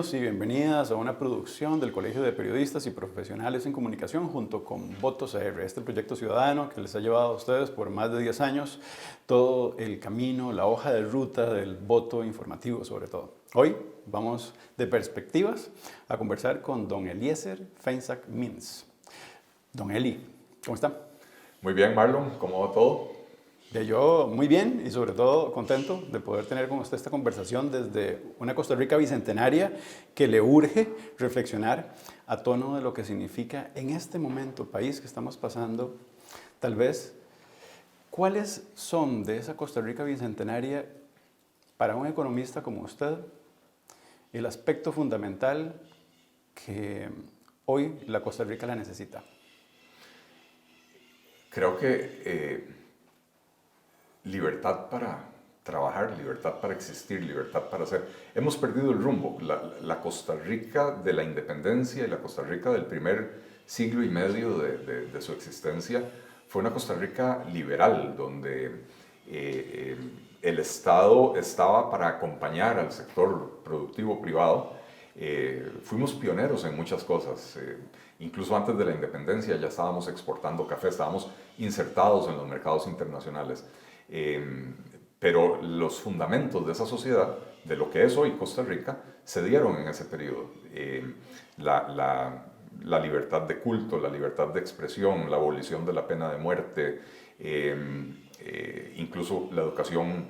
Bienvenidos y bienvenidas a una producción del Colegio de Periodistas y Profesionales en Comunicación junto con Votos AR, este proyecto ciudadano que les ha llevado a ustedes por más de 10 años todo el camino, la hoja de ruta del voto informativo sobre todo. Hoy vamos de perspectivas a conversar con don Eliezer Feinsack Mintz. Don Eli, ¿cómo está? Muy bien, Marlon, ¿cómo va todo? Yo muy bien y sobre todo contento de poder tener con usted esta conversación desde una Costa Rica bicentenaria que le urge reflexionar a tono de lo que significa en este momento, país que estamos pasando, tal vez, ¿cuáles son de esa Costa Rica bicentenaria para un economista como usted el aspecto fundamental que hoy la Costa Rica la necesita? Creo que libertad para trabajar, libertad para existir, libertad para hacer. Hemos perdido el rumbo. La Costa Rica de la independencia y la Costa Rica del primer siglo y medio de su existencia fue una Costa Rica liberal, donde el Estado estaba para acompañar al sector productivo privado. Fuimos pioneros en muchas cosas. Incluso antes de la independencia ya estábamos exportando café, estábamos insertados en los mercados internacionales. Pero los fundamentos de esa sociedad, de lo que es hoy Costa Rica, se dieron en ese periodo. La libertad de culto, la libertad de expresión, la abolición de la pena de muerte, incluso la educación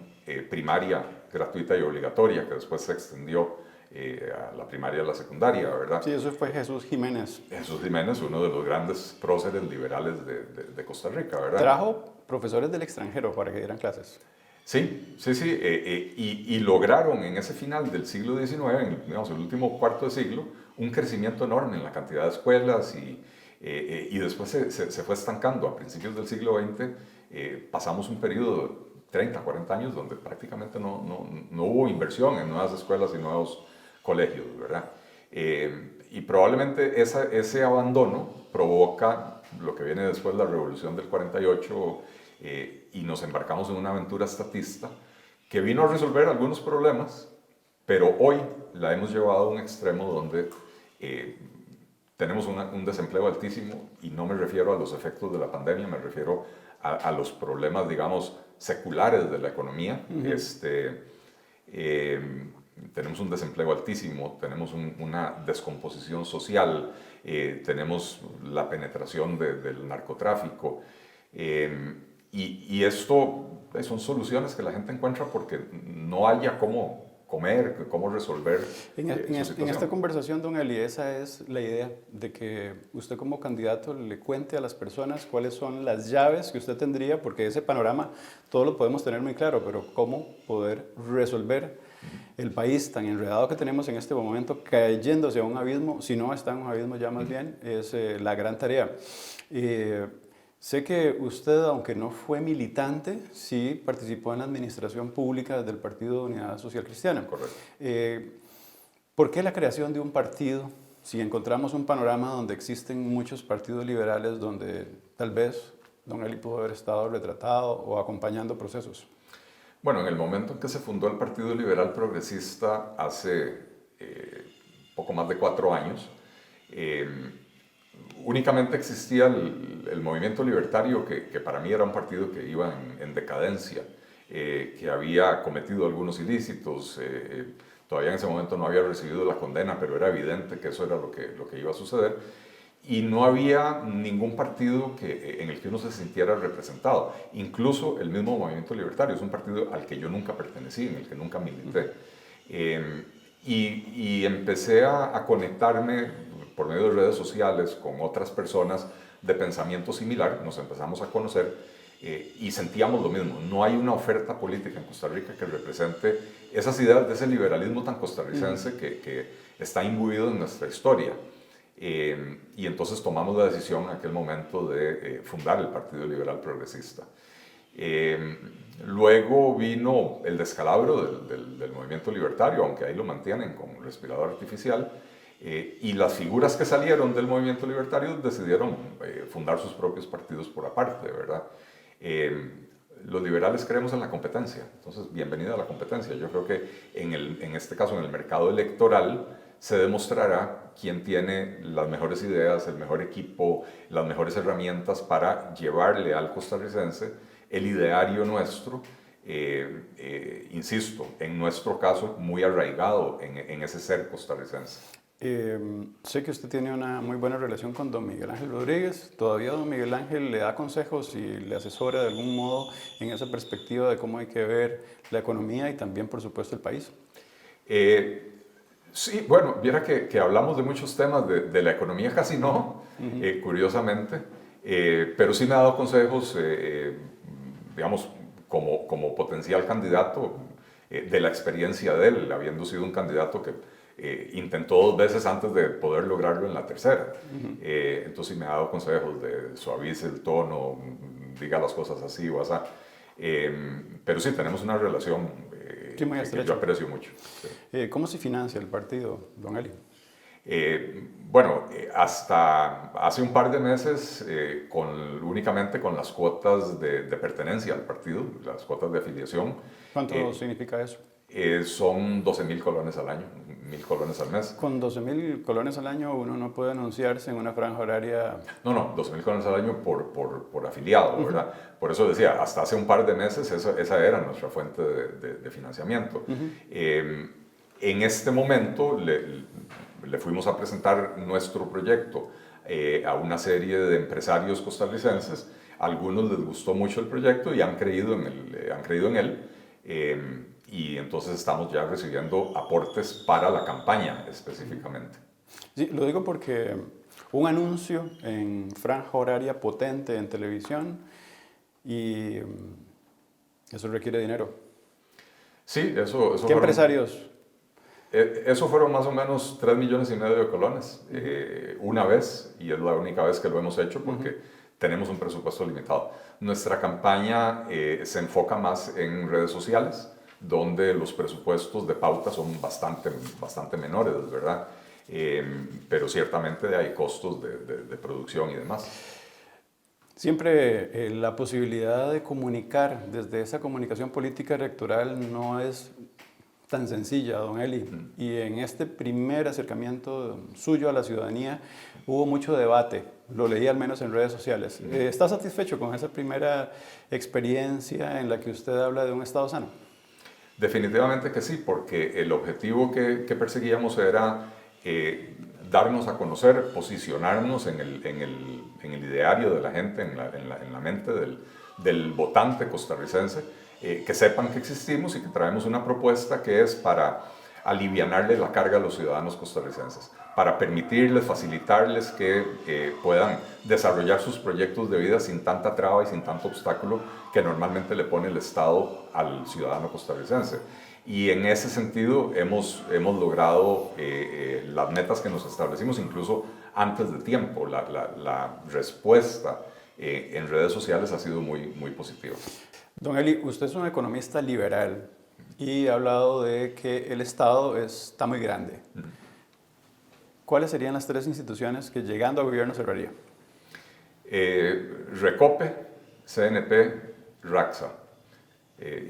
primaria gratuita y obligatoria, que después se extendió a la primaria y a la secundaria, ¿verdad? Sí, eso fue Jesús Jiménez. Jesús Jiménez, uno de los grandes próceres liberales de Costa Rica, ¿verdad? Trajo profesores del extranjero para que dieran clases. Sí. Y lograron en ese final del siglo XIX, digamos, el último cuarto de siglo, un crecimiento enorme en la cantidad de escuelas y después se fue estancando. A principios del siglo XX pasamos un periodo de 30, 40 años donde prácticamente no hubo inversión en nuevas escuelas y nuevos colegios, ¿verdad? Y probablemente ese abandono provoca lo que viene después, la revolución del 48, y nos embarcamos en una aventura estatista que vino a resolver algunos problemas, pero hoy la hemos llevado a un extremo donde tenemos un desempleo altísimo, y no me refiero a los efectos de la pandemia, me refiero a los problemas, digamos, seculares de la economía. Tenemos un desempleo altísimo, tenemos una descomposición social, tenemos la penetración del narcotráfico, y esto son soluciones que la gente encuentra porque no haya cómo comer, cómo resolver En esta conversación, don Eli, esa es la idea de que usted como candidato le cuente a las personas cuáles son las llaves que usted tendría, porque ese panorama todo lo podemos tener muy claro, pero cómo poder resolver el país tan enredado que tenemos en este momento, cayéndose a un abismo, si no está en un abismo ya más bien, es la gran tarea. Sé que usted, aunque no fue militante, sí participó en la administración pública del Partido de Unidad Social Cristiana. Correcto. ¿Por qué la creación de un partido, si encontramos un panorama donde existen muchos partidos liberales, donde tal vez don Eli pudo haber estado retratado o acompañando procesos? Bueno, en el momento en que se fundó el Partido Liberal Progresista hace poco más de 4 años, únicamente existía el movimiento libertario, que para mí era un partido que iba en decadencia, que había cometido algunos ilícitos. Todavía en ese momento no había recibido la condena, pero era evidente que eso era lo que iba a suceder. Y no había ningún partido en el que uno se sintiera representado. Incluso el mismo movimiento libertario es un partido al que yo nunca pertenecí, en el que nunca milité. Y empecé a conectarme por medio de redes sociales con otras personas de pensamiento similar. Nos empezamos a conocer y sentíamos lo mismo. No hay una oferta política en Costa Rica que represente esas ideas de ese liberalismo tan costarricense que está imbuido en nuestra historia. Y entonces tomamos la decisión en aquel momento de fundar el Partido Liberal Progresista. Luego vino el descalabro del movimiento libertario, aunque ahí lo mantienen con respirador artificial, y las figuras que salieron del movimiento libertario decidieron fundar sus propios partidos por aparte, ¿verdad? Los liberales creemos en la competencia, entonces bienvenida a la competencia. Yo creo que en este caso, en el mercado electoral, se demostrará quién tiene las mejores ideas, el mejor equipo, las mejores herramientas para llevarle al costarricense el ideario nuestro, insisto, en nuestro caso, muy arraigado en ese ser costarricense. Sé que usted tiene una muy buena relación con don Miguel Ángel Rodríguez. ¿Todavía don Miguel Ángel le da consejos y le asesora de algún modo en esa perspectiva de cómo hay que ver la economía y también, por supuesto, el país? Sí, bueno, viera que hablamos de muchos temas, de la economía casi no, curiosamente, pero sí me ha dado consejos, digamos, como potencial candidato, de la experiencia de él, habiendo sido un candidato que intentó 2 veces antes de poder lograrlo en la tercera. Entonces sí me ha dado consejos de suavice el tono, diga las cosas así o así. Pero sí, tenemos una relación Sí, muy que yo aprecio mucho. Sí. ¿Cómo se financia el partido, don Eli? Bueno, hasta hace un par de meses, únicamente con las cuotas de pertenencia al partido, las cuotas de afiliación. ¿Cuánto significa eso? Son 12.000 colones al año, 1.000 colones al mes. Con 12.000 colones al año uno no puede anunciarse en una franja horaria. No, 12.000 colones al año por afiliado, ¿verdad? Por eso decía, hasta hace un par de meses esa era nuestra fuente de financiamiento. En este momento le fuimos a presentar nuestro proyecto a una serie de empresarios costarricenses. A algunos les gustó mucho el proyecto y han creído en él. Y entonces estamos ya recibiendo aportes para la campaña específicamente. Sí, lo digo porque un anuncio en franja horaria potente en televisión y eso requiere dinero. Sí, eso ¿Qué empresarios? Eso fueron más o menos 3,5 millones de colones una vez, y es la única vez que lo hemos hecho porque tenemos un presupuesto limitado. Nuestra campaña se enfoca más en redes sociales, donde los presupuestos de pauta son bastante menores, ¿verdad? Pero ciertamente hay costos de producción y demás. Siempre la posibilidad de comunicar desde esa comunicación política electoral no es tan sencilla, don Eli. Y en este primer acercamiento suyo a la ciudadanía hubo mucho debate, lo leí al menos en redes sociales. ¿Está satisfecho con esa primera experiencia en la que usted habla de un Estado sano? Definitivamente que sí, porque el objetivo que perseguíamos era darnos a conocer, posicionarnos en el ideario de la gente, en la mente del votante costarricense, que sepan que existimos y que traemos una propuesta que es para alivianarle la carga a los ciudadanos costarricenses, para permitirles, facilitarles que puedan desarrollar sus proyectos de vida sin tanta traba y sin tanto obstáculo que normalmente le pone el Estado al ciudadano costarricense. Y en ese sentido hemos logrado las metas que nos establecimos incluso antes de tiempo. La respuesta en redes sociales ha sido muy positiva. Don Eli, usted es un economista liberal y ha hablado de que el Estado está muy grande. ¿Cuáles serían las 3 instituciones que llegando a gobierno cerraría? Recope, CNP, RACSA.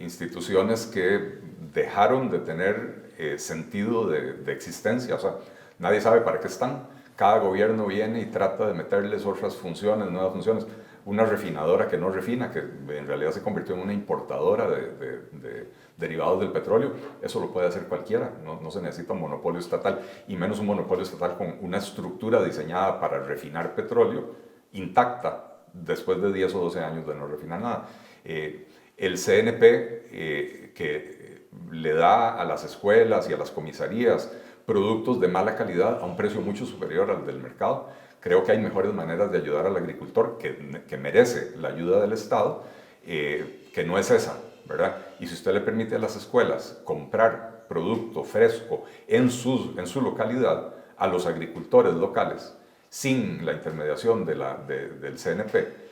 Instituciones que dejaron de tener sentido de existencia. O sea, nadie sabe para qué están. Cada gobierno viene y trata de meterles otras funciones, nuevas funciones. Una refinadora que no refina, que en realidad se convirtió en una importadora de derivados del petróleo, eso lo puede hacer cualquiera, no se necesita un monopolio estatal, y menos un monopolio estatal con una estructura diseñada para refinar petróleo intacta después de 10 o 12 años de no refinar nada. El CNP, que le da a las escuelas y a las comisarías productos de mala calidad a un precio mucho superior al del mercado. Creo que hay mejores maneras de ayudar al agricultor que merece la ayuda del Estado, que no es esa, ¿verdad? Y si usted le permite a las escuelas comprar producto fresco en su localidad a los agricultores locales, sin la intermediación del CNP,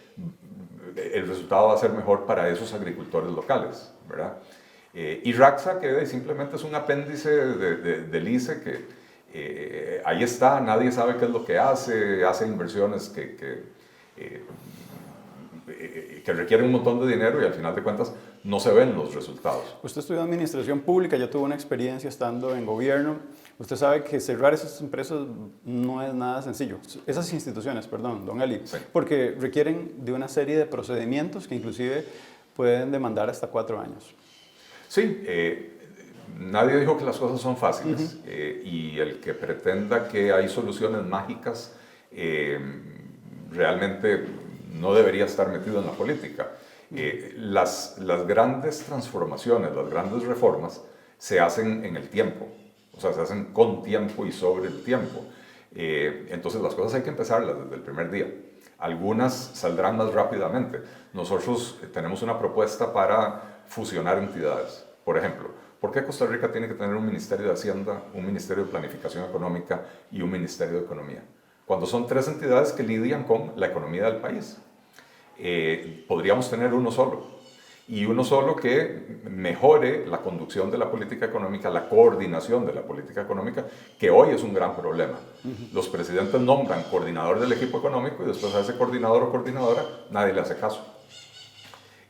el resultado va a ser mejor para esos agricultores locales, ¿verdad? Y RACSA, que simplemente es un apéndice del ICE que ahí está, nadie sabe qué es lo que hace inversiones que requieren un montón de dinero y al final de cuentas no se ven los resultados. Usted estudió administración pública, ya tuvo una experiencia estando en gobierno. Usted sabe que cerrar esas empresas no es nada sencillo. Esas instituciones, perdón, don Eli, Sí. porque requieren de una serie de procedimientos que inclusive pueden demandar hasta 4 años. Sí, nadie dijo que las cosas son fáciles y el que pretenda que hay soluciones mágicas realmente no debería estar metido en la política. Las grandes transformaciones, las grandes reformas se hacen en el tiempo, o sea, se hacen con tiempo y sobre el tiempo. Entonces las cosas hay que empezarlas desde el primer día. Algunas saldrán más rápidamente. Nosotros tenemos una propuesta para fusionar entidades. Por ejemplo, ¿por qué Costa Rica tiene que tener un Ministerio de Hacienda, un Ministerio de Planificación Económica y un Ministerio de Economía? Cuando son 3 entidades que lidian con la economía del país. Podríamos tener uno solo, y uno solo que mejore la conducción de la política económica, la coordinación de la política económica, que hoy es un gran problema. Los presidentes nombran coordinador del equipo económico y después a ese coordinador o coordinadora nadie le hace caso.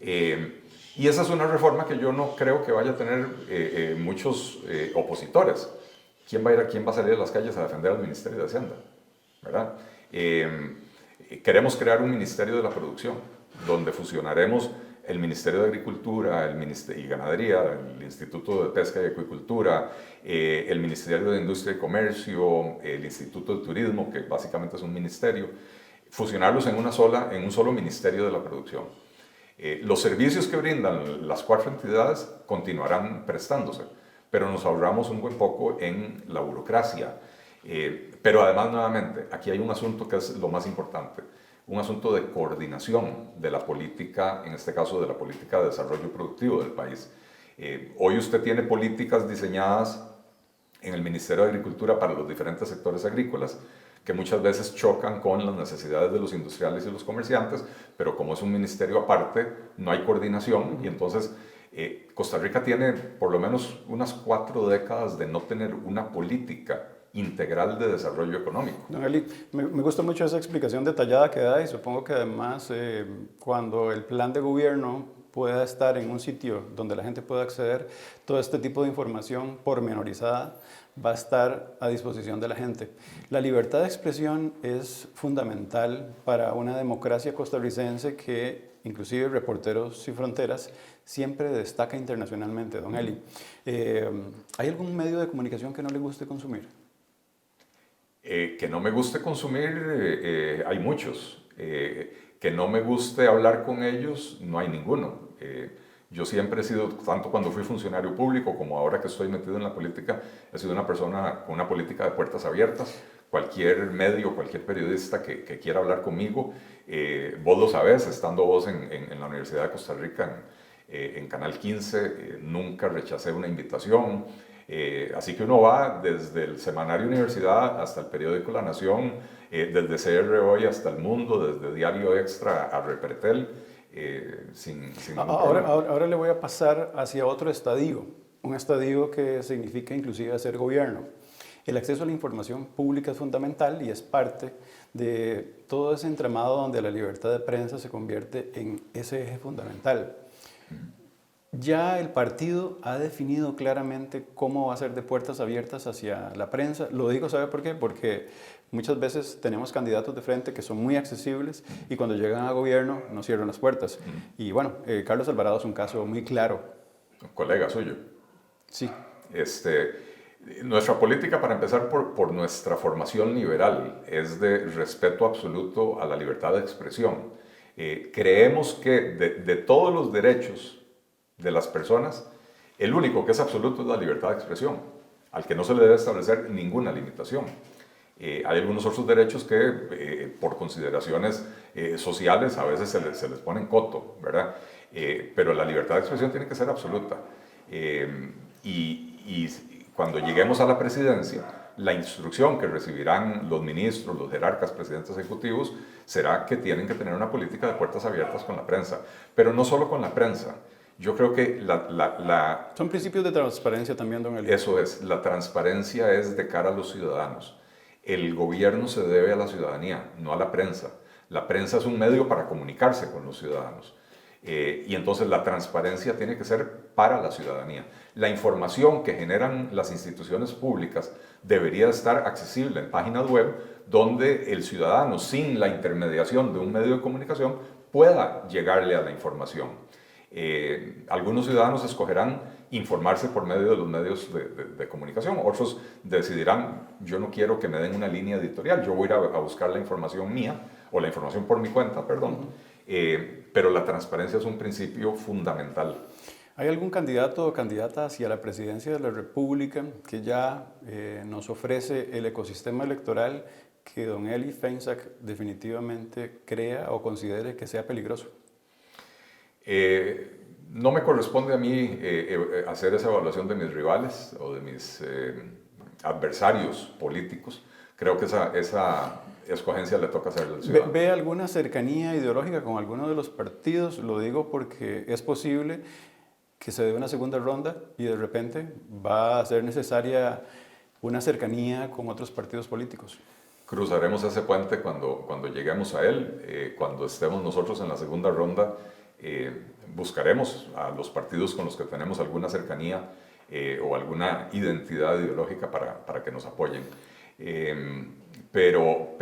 Y esa es una reforma que yo no creo que vaya a tener muchos opositores. ¿Quién va a salir a las calles a defender al Ministerio de Hacienda? ¿Verdad? Queremos crear un Ministerio de la Producción, donde fusionaremos el Ministerio de Agricultura y Ganadería, el Instituto de Pesca y Acuicultura, el Ministerio de Industria y Comercio, el Instituto de Turismo, que básicamente es un ministerio, fusionarlos en un solo Ministerio de la Producción. Los servicios que brindan las 4 entidades continuarán prestándose, pero nos ahorramos un buen poco en la burocracia. Pero además, nuevamente, aquí hay un asunto que es lo más importante, un asunto de coordinación de la política, en este caso de la política de desarrollo productivo del país. Hoy usted tiene políticas diseñadas en el Ministerio de Agricultura para los diferentes sectores agrícolas, que muchas veces chocan con las necesidades de los industriales y los comerciantes, pero como es un ministerio aparte, no hay coordinación y entonces Costa Rica tiene por lo menos unas 4 décadas de no tener una política integral de desarrollo económico. Don Eli, me gusta mucho esa explicación detallada que da y supongo que además cuando el plan de gobierno pueda estar en un sitio donde la gente pueda acceder, todo este tipo de información pormenorizada va a estar a disposición de la gente. La libertad de expresión es fundamental para una democracia costarricense que inclusive Reporteros Sin Fronteras siempre destaca internacionalmente. Don Eli, ¿hay algún medio de comunicación que no le guste consumir? Que no me guste consumir, hay muchos. Que no me guste hablar con ellos, no hay ninguno. Yo siempre he sido, tanto cuando fui funcionario público como ahora que estoy metido en la política, he sido una persona con una política de puertas abiertas. Cualquier medio, cualquier periodista que quiera hablar conmigo, vos lo sabés, estando vos en la Universidad de Costa Rica, en Canal 15, nunca rechacé una invitación. Así que uno va desde el semanario Universidad hasta el periódico La Nación, desde CR Hoy hasta El Mundo, desde Diario Extra a Repretel, sin ahora le voy a pasar hacia otro estadio, un estadio que significa inclusive hacer gobierno. El acceso a la información pública es fundamental y es parte de todo ese entramado donde la libertad de prensa se convierte en ese eje fundamental. Ya el partido ha definido claramente cómo va a ser de puertas abiertas hacia la prensa. Lo digo, ¿sabe por qué? Porque muchas veces tenemos candidatos de frente que son muy accesibles y cuando llegan a gobierno no cierran las puertas. Y bueno, Carlos Alvarado es un caso muy claro. Un colega suyo. Sí. Nuestra política, para empezar por nuestra formación liberal, es de respeto absoluto a la libertad de expresión. Creemos que de todos los derechos de las personas, el único que es absoluto es la libertad de expresión, al que no se le debe establecer ninguna limitación. Hay algunos otros derechos que por consideraciones sociales a veces se les pone en coto, ¿verdad? Pero la libertad de expresión tiene que ser absoluta. Y cuando lleguemos a la presidencia, la instrucción que recibirán los ministros, los jerarcas, presidentes ejecutivos, será que tienen que tener una política de puertas abiertas con la prensa, pero no solo con la prensa. Yo creo que Son principios de transparencia también, don Eli. Eso es, la transparencia es de cara a los ciudadanos. El gobierno se debe a la ciudadanía, no a la prensa. La prensa es un medio para comunicarse con los ciudadanos. Y entonces la transparencia tiene que ser para la ciudadanía. La información que generan las instituciones públicas debería estar accesible en páginas web donde el ciudadano, sin la intermediación de un medio de comunicación, pueda llegarle a la información. Algunos ciudadanos escogerán informarse por medio de los medios de comunicación, otros decidirán, yo no quiero que me den una línea editorial, yo voy a ir a buscar la información mía, o la información por mi cuenta, perdón, pero la transparencia es un principio fundamental. ¿Hay algún candidato o candidata hacia la presidencia de la República que ya nos ofrece el ecosistema electoral que don Eli Feinsack definitivamente crea o considere que sea peligroso? No me corresponde a mí hacer esa evaluación de mis rivales o de mis adversarios políticos. Creo que esa escogencia le toca hacerle al ciudadano. ¿Ve alguna cercanía ideológica con alguno de los partidos? Lo digo porque es posible que se dé una segunda ronda y de repente va a ser necesaria una cercanía con otros partidos políticos. Cruzaremos ese puente cuando lleguemos a él. Cuando estemos nosotros en la segunda ronda, buscaremos a los partidos con los que tenemos alguna cercanía o alguna identidad ideológica para que nos apoyen. Pero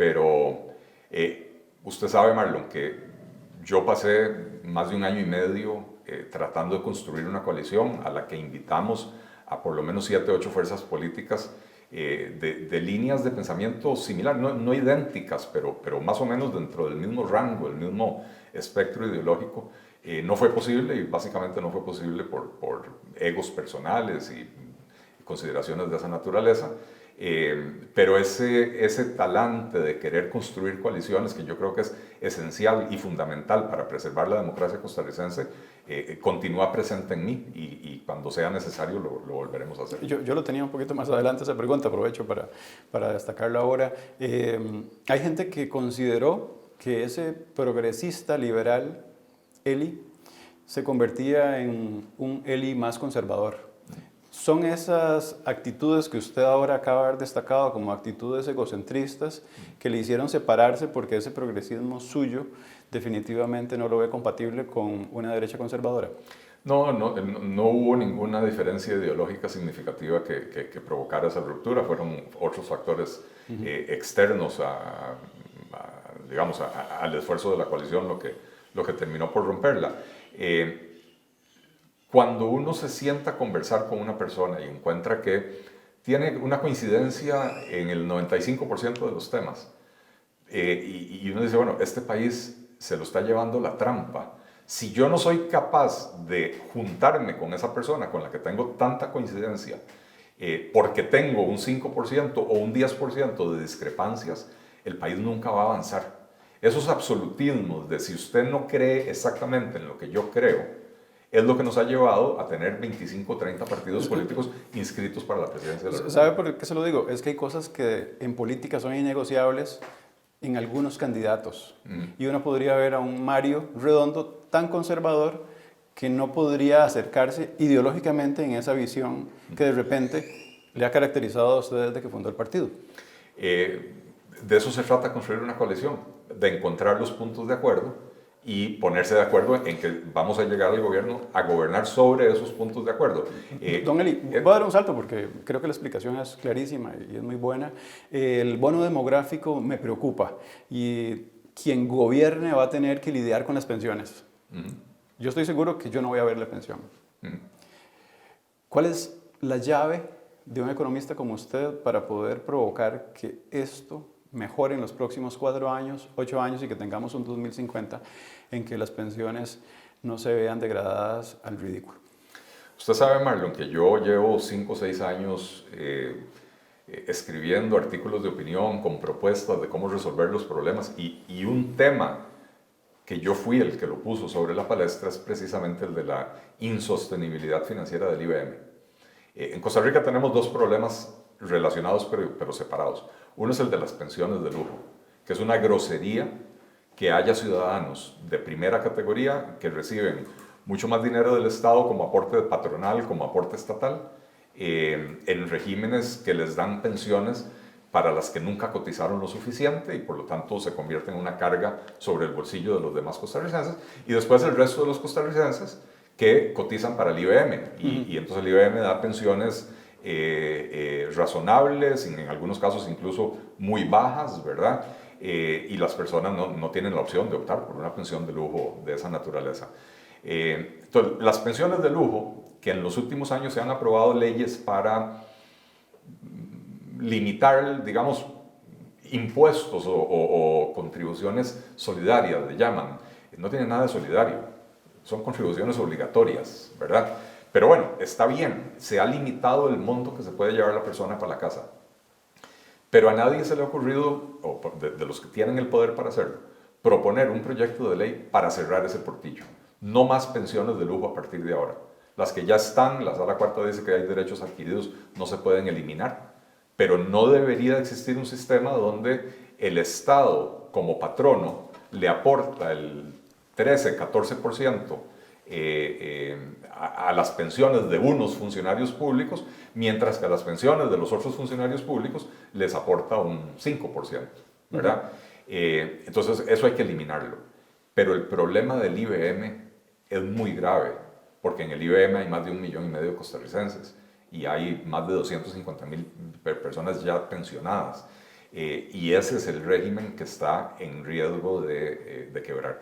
usted sabe, Marlon, que yo pasé más de 1 año y medio tratando de construir una coalición a la que invitamos a por lo menos 7 o 8 fuerzas políticas de líneas de pensamiento similar, no idénticas, pero más o menos dentro del mismo rango, el mismo espectro ideológico. No fue posible, y básicamente no fue posible por egos personales y consideraciones de esa naturaleza. Pero ese talante de querer construir coaliciones, que yo creo que es esencial y fundamental para preservar la democracia costarricense, continúa presente en mí y cuando sea necesario lo volveremos a hacer. Yo lo tenía un poquito más adelante esa pregunta, aprovecho para destacarlo ahora. Hay gente que consideró que ese progresista liberal Eli se convertía en un Eli más conservador. ¿Son esas actitudes que usted ahora acaba de haber destacado como actitudes egocentristas que le hicieron separarse porque ese progresismo suyo definitivamente no lo ve compatible con una derecha conservadora? No hubo ninguna diferencia ideológica significativa que provocara esa ruptura. Fueron otros factores externos digamos, al esfuerzo de la coalición lo que terminó por romperla. Cuando uno se sienta a conversar con una persona y encuentra que tiene una coincidencia en el 95% de los temas, y uno dice, bueno, este país se lo está llevando la trampa. Si yo no soy capaz de juntarme con esa persona con la que tengo tanta coincidencia, porque tengo un 5% o un 10% de discrepancias, el país nunca va a avanzar. Esos absolutismos de si usted no cree exactamente en lo que yo creo, es lo que nos ha llevado a tener 25 o 30 partidos políticos inscritos para la presidencia de la República. ¿Sabe por qué se lo digo? Es que hay cosas que en política son innegociables en algunos candidatos. Y uno podría ver a un Mario Redondo tan conservador que no podría acercarse ideológicamente en esa visión que de repente le ha caracterizado a usted desde que fundó el partido. De eso se trata construir una coalición, de encontrar los puntos de acuerdo y ponerse de acuerdo en que vamos a llegar al gobierno a gobernar sobre esos puntos de acuerdo. Don Eli, voy a dar un salto porque creo que la explicación es clarísima y es muy buena. El bono demográfico me preocupa y quien gobierne va a tener que lidiar con las pensiones. Yo estoy seguro que yo no voy a ver la pensión. ¿Cuál es la llave de un economista como usted para poder provocar que esto mejore en los próximos 4 años, 8 años y que tengamos un 2050 en que las pensiones no se vean degradadas al ridículo? Usted sabe, Marlon, que yo llevo 5 o 6 años escribiendo artículos de opinión con propuestas de cómo resolver los problemas y un tema que yo fui el que lo puso sobre la palestra es precisamente el de la insostenibilidad financiera del IBM. En Costa Rica tenemos 2 problemas relacionados pero separados. Uno es el de las pensiones de lujo, que es una grosería que haya ciudadanos de primera categoría que reciben mucho más dinero del Estado como aporte patronal, como aporte estatal, en regímenes que les dan pensiones para las que nunca cotizaron lo suficiente y por lo tanto se convierten en una carga sobre el bolsillo de los demás costarricenses. Y después el resto de los costarricenses que cotizan para el IBM y entonces el IBM da pensiones razonables, en algunos casos incluso muy bajas, ¿verdad? Y las personas no tienen la opción de optar por una pensión de lujo de esa naturaleza. Entonces, las pensiones de lujo, que en los últimos años se han aprobado leyes para limitar, digamos, impuestos o contribuciones solidarias, le llaman, no tienen nada de solidario, son contribuciones obligatorias, ¿verdad? Pero bueno, está bien, se ha limitado el monto que se puede llevar la persona para la casa. Pero a nadie se le ha ocurrido, o de los que tienen el poder para hacerlo, proponer un proyecto de ley para cerrar ese portillo. No más pensiones de lujo a partir de ahora. Las que ya están, la Sala Cuarta dice que hay derechos adquiridos, no se pueden eliminar. Pero no debería existir un sistema donde el Estado, como patrono, le aporta el 13-14% a las pensiones de unos funcionarios públicos, mientras que a las pensiones de los otros funcionarios públicos les aporta un 5%, ¿verdad? Entonces, eso hay que eliminarlo. Pero el problema del IBM es muy grave, porque en el IBM hay más de 1,5 millones de costarricenses y hay más de 250,000 personas ya pensionadas. Y ese es el régimen que está en riesgo de quebrar.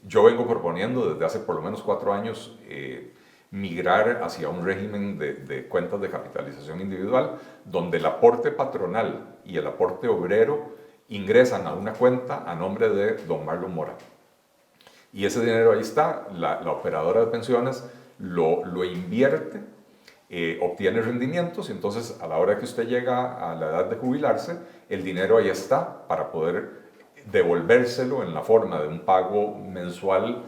Yo vengo proponiendo desde hace por lo menos 4 años migrar hacia un régimen de cuentas de capitalización individual, donde el aporte patronal y el aporte obrero ingresan a una cuenta a nombre de don Marlon Mora. Y ese dinero ahí está, la operadora de pensiones lo invierte, obtiene rendimientos y entonces a la hora que usted llega a la edad de jubilarse, el dinero ahí está para poder devolvérselo en la forma de un pago mensual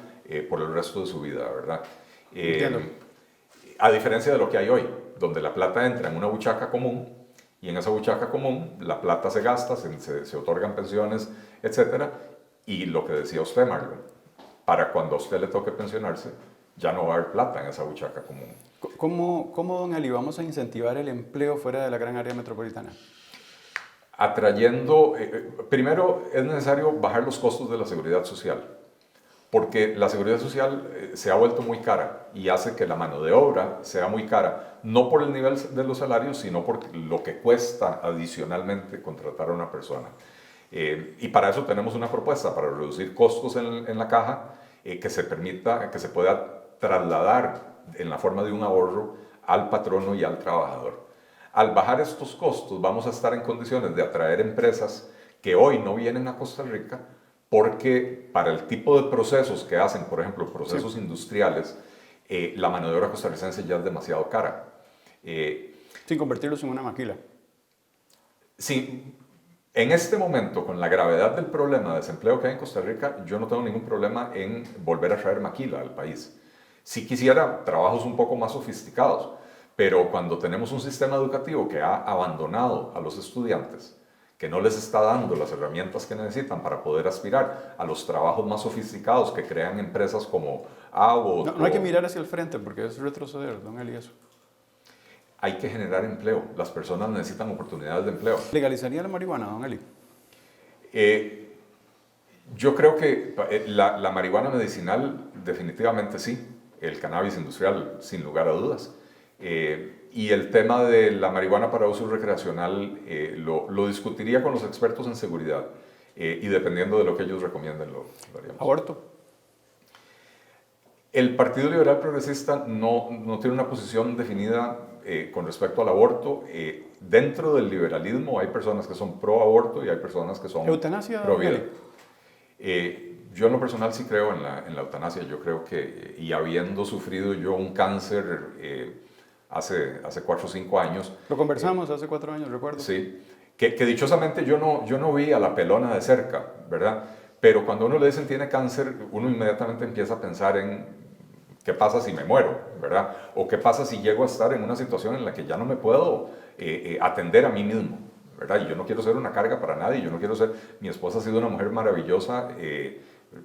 por el resto de su vida, ¿verdad? A diferencia de lo que hay hoy, donde la plata entra en una buchaca común y en esa buchaca común la plata se gasta, se otorgan pensiones, etc. Y lo que decía usted, Marlon, para cuando a usted le toque pensionarse, ya no va a haber plata en esa buchaca común. ¿Cómo, don Eli, vamos a incentivar el empleo fuera de la gran área metropolitana? Atrayendo, primero es necesario bajar los costos de la seguridad social, porque la seguridad social se ha vuelto muy cara y hace que la mano de obra sea muy cara, no por el nivel de los salarios, sino por lo que cuesta adicionalmente contratar a una persona. Y para eso tenemos una propuesta, para reducir costos en la caja, que se permita, que se pueda trasladar en la forma de un ahorro al patrono y al trabajador. Al bajar estos costos vamos a estar en condiciones de atraer empresas que hoy no vienen a Costa Rica porque para el tipo de procesos que hacen, por ejemplo, procesos industriales, la mano de obra costarricense ya es demasiado cara. Sin convertirlos en una maquila. Sí, en este momento, con la gravedad del problema de desempleo que hay en Costa Rica, yo no tengo ningún problema en volver a traer maquila al país. Si quisiera trabajos un poco más sofisticados, pero cuando tenemos un sistema educativo que ha abandonado a los estudiantes, que no les está dando las herramientas que necesitan para poder aspirar a los trabajos más sofisticados que crean empresas como Abbott. No hay que mirar hacia el frente porque es retroceder, don Eli, eso. Hay que generar empleo. Las personas necesitan oportunidades de empleo. ¿Legalizaría la marihuana, don Eli? Yo creo que la marihuana medicinal definitivamente sí. El cannabis industrial, sin lugar a dudas. Y el tema de la marihuana para uso recreacional lo discutiría con los expertos en seguridad y dependiendo de lo que ellos recomienden lo haríamos. ¿Aborto? El Partido Liberal Progresista no tiene una posición definida con respecto al aborto. Dentro del liberalismo hay personas que son pro aborto y hay personas que son ¿Eutanasia, pro vida. Yo en lo personal sí creo en la eutanasia. Yo creo que, y habiendo sufrido yo un cáncer hace 4 o 5 años. Lo conversamos hace 4 años, recuerdo. Sí, que dichosamente yo no vi a la pelona de cerca, ¿verdad? Pero cuando uno le dicen tiene cáncer, uno inmediatamente empieza a pensar en qué pasa si me muero, ¿verdad? O qué pasa si llego a estar en una situación en la que ya no me puedo atender a mí mismo, ¿verdad? Y yo no quiero ser una carga para nadie, yo no quiero ser, mi esposa ha sido una mujer maravillosa,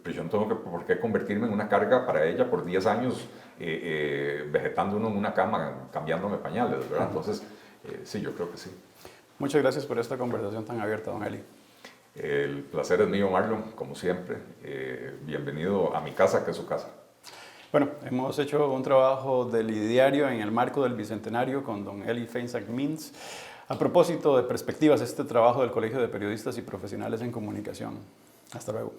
pues yo no tengo por qué convertirme en una carga para ella por 10 años vegetando uno en una cama, cambiándome pañales, ¿verdad? Entonces, sí, yo creo que sí. Muchas gracias por esta conversación tan abierta, don Eli. El placer es mío, Marlon, como siempre. Bienvenido a mi casa, que es su casa. Bueno, hemos hecho un trabajo de lidiario en el marco del Bicentenario con don Eli Feinsack-Mintz. A propósito de perspectivas, este trabajo del Colegio de Periodistas y Profesionales en Comunicación. Hasta luego.